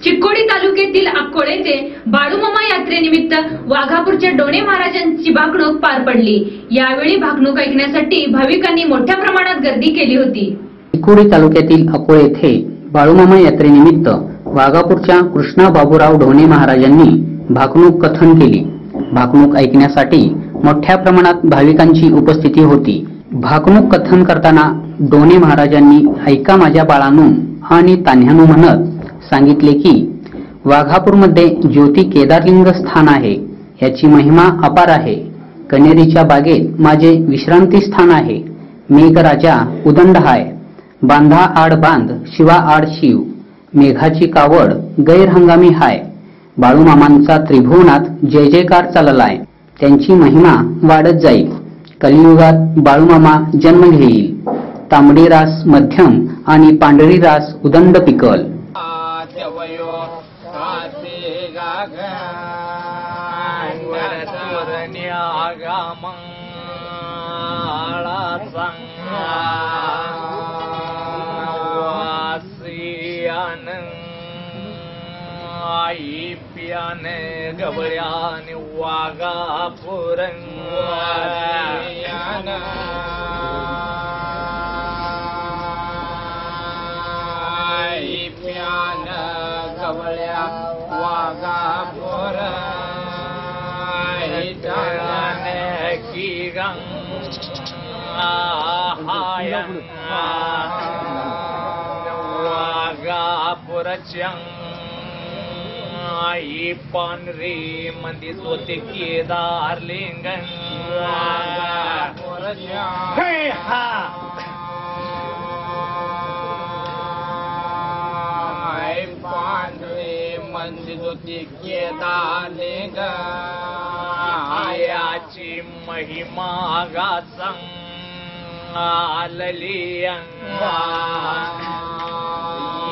चिकोडी तालुक्यातील अक्कोळे ते बाळूमामा यात्रेनिमित्त वाघापूरच्या डोणे महाराजांची भाकणूक पार पडली। यावेळी भाकणूक ऐकण्यासाठी भाविकांनी मोठ्या प्रमाणात गर्दी केली होती। चिकोडी तालुक्यातील अक्कोळे येथे बाळूमामा यात्रेनिमित्त वाघापूरच्या कृष्णा बाबूराव डोणे महाराजांनी भाकणूक कथन केली। भाकणूक ऐकण्यासाठी मोठ्या प्रमाणात भाविकांची उपस्थिती होती। भाकणूक कथन करताना डोणे महाराजांनी ऐका माझ्या बाळांनो आणि तान्ह्यानो म्हणत सांगितले की वाघापूरमध्ये ज्योती केदारलिंग स्थान आहे, याची महिमा अपार आहे। कनेरीच्या बागेत माझे विश्रांती स्थान आहे। मेघराजा उदंड हाय, बांधा आड बांध शिवा आड शिव, मेघाची कावड गैरहंगामी हाय। बाळूमामांचा त्रिभुवनात जय जयकार चाललाय, त्यांची महिमा वाढत जाईल। कलियुगात बाळूमामा जन्म घेईल। तांबडी रास मध्यम आणि पांढरी रास उदंड पिकल। आई प्याने गबळ्यान वाघापूर आई प्यान गबळ्या वाघापूर जाने की गंग वाघापूरच्या आई पांढरी मंदिर होते केदारलिंग आई पांढरी मंदिर होते केदारलिंग आयाची महिमा गासंग आलली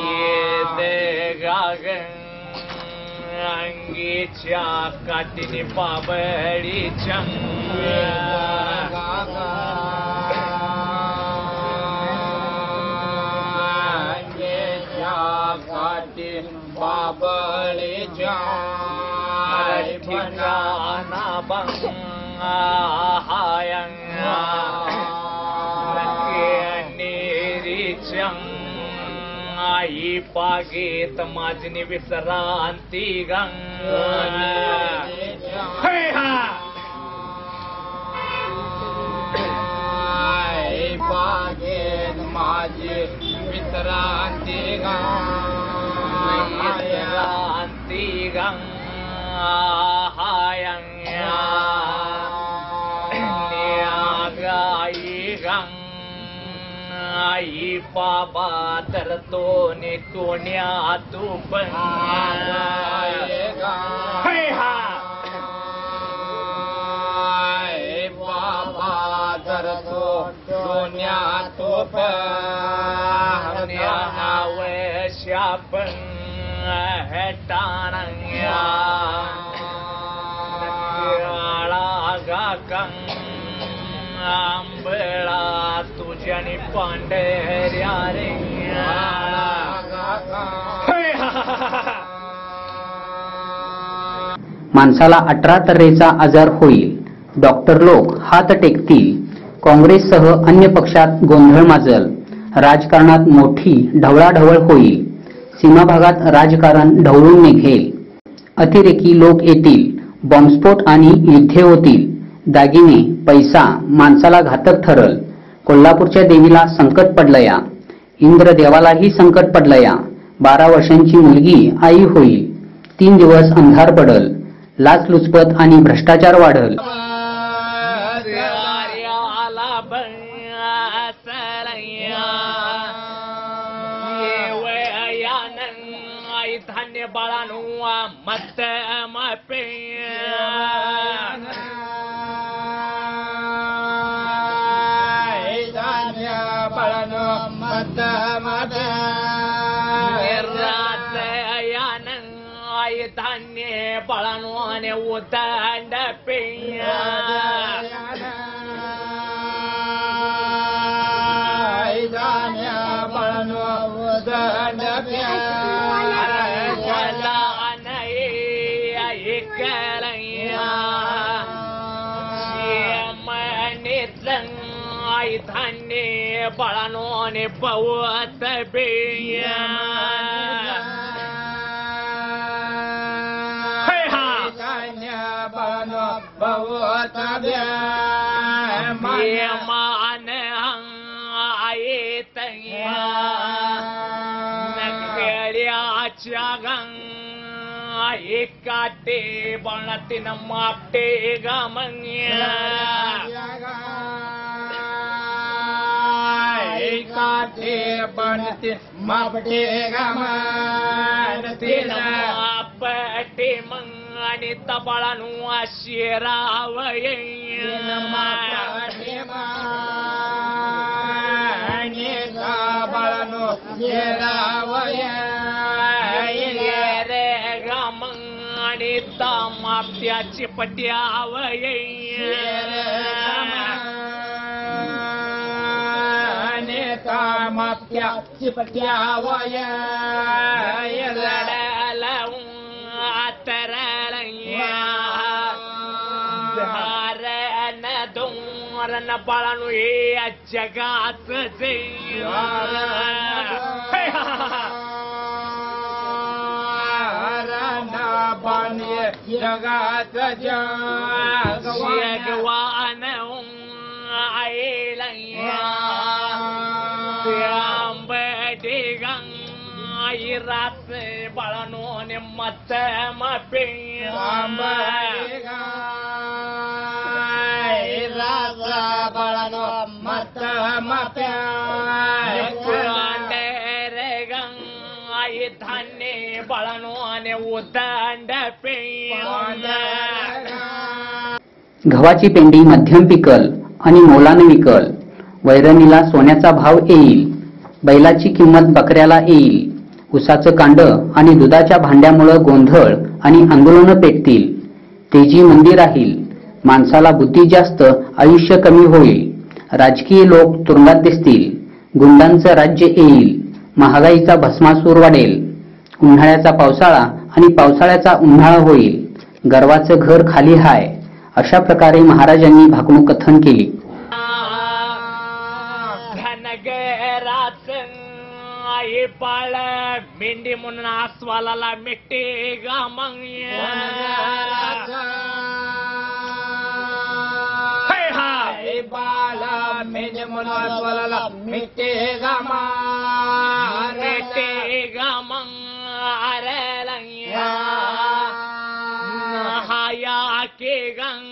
ये दे गागन अंगीच्या काठीने पाबडी चंग अंगीच्या काठी पाबडी ठिकाणा बंग हायंग नेरी चंग आई पागेत माझी विश्रांती गंग आई पागेत माझी विश्रांती गंग विश्रांती गंग हायंग गाई गंग आई बाबा तरतो ने टोण्या तू पण बाबा तरतो टोण्या तू पण शापन हेटाणंग्या गाकंग आंबळा तुझ्यानी पांढऱ्या रे माणसाला 18 तऱ्हेचा आजार होईल, डॉक्टर लोक हात टेकतील, काँग्रेससह अन्य पक्षात गोंधळ माजल, राजकारणात मोठी ढवळाढवळ होईल, सीमा भागात राजकारण ढवळून निघेल, अतिरेकी लोक येतील, बॉम्बस्फोट आणि युद्धे होतील, दागिने पैसा माणसाला घातक ठरल। कोल्हापूरच्या देवीला संकट पडलया, इंद्रदेवालाही संकट पडलया। 12 वर्षांची मुलगी आई होईल, 3 दिवस अंधार पडल, लाचलुचपत आणि भ्रष्टाचार वाढल। धान्य बाळानो मत मापे मत मत रात यानं आई धान्य बाळानो उदंड पिया धान्य बाळानो उदंड पिया ऐकलया शेमणीच आई धान्य बाळानोने पवत बेया मान येत नगऱ्याच्या गंग एकाटे बनतीन मापटे गमंग्या एकाटे बनते मापटे गमतीन मापटे मग आणि तबाळानु आशिरावये बाळानो रे गमंग आणि तामाप्याची पट्यावये माप्या चिपट्यावय लढाला आतरलया धारण दोरण बाळानु हे जगात जगात जगवान आयलया आंबे गंग रात बाळानो ने मत मपे बाळानो मत मप्या रे गंग आई धान्य बाळानो ने उदंड पे गव्हाची पेंडी मध्यम पिकल आणि मोलाने विकल, वैरणीला सोन्याचा भाव येईल, बैलाची किंमत बकऱ्याला येईल, उसाचं कांड आणि दुधाच्या भांड्यामुळे गोंधळ आणि आंदोलन पेटतील, तेजी मंदी राहील, माणसाला बुद्धी जास्त आयुष्य कमी होईल, राजकीय लोक तुरुंगात दिसतील, गुंडांचं राज्य येईल, महागाईचा भस्मासूर वाढेल, उन्हाळ्याचा पावसाळा आणि पावसाळ्याचा उन्हाळा होईल, गर्वाचं घर खाली हाय, अशा प्रकारे महाराजांनी भाकणूक कथन केली. घनगराच आई पाळ मेंढी म्हणून आस्वाला मिट्टे गामंग बाला मेंढी म्हणून मिट्टे गामा मिट्टे गामंग अरलया हाया के गंग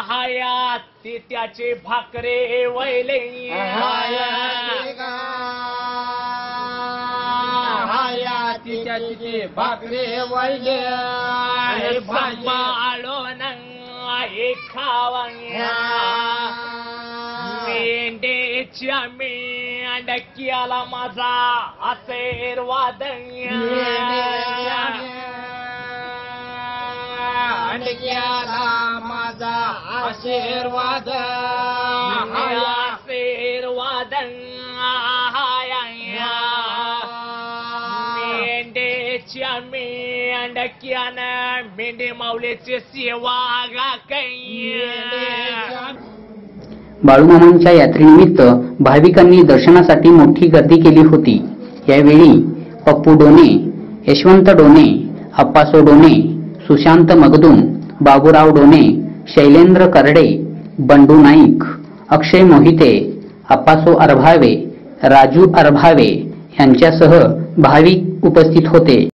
हयाती त्याचे भाकरे वैले तिची भाकरे वैले सांभाळो न खावंग्या मेंढेच्या मेंढक्याला माझा आशीर्वाद माझा आशीर्वाद आशीर्वाद मेंढेच्या मेंढक्यानं मेंढे माऊलीची सेवा बाळूमामांच्या यात्रेनिमित्त भाविकांनी दर्शनासाठी मोठी गर्दी केली होती. यावेळी पप्पू डोने, यशवंत डोने, अप्पासो डोने, सुशांत मगदुम, बाबूराव डोने, शैलेंद्र करडे, बंडू नाईक, अक्षय मोहिते, अप्पासो अरभावे, राजू अरभावे यांच्यासह भाविक उपस्थित होते.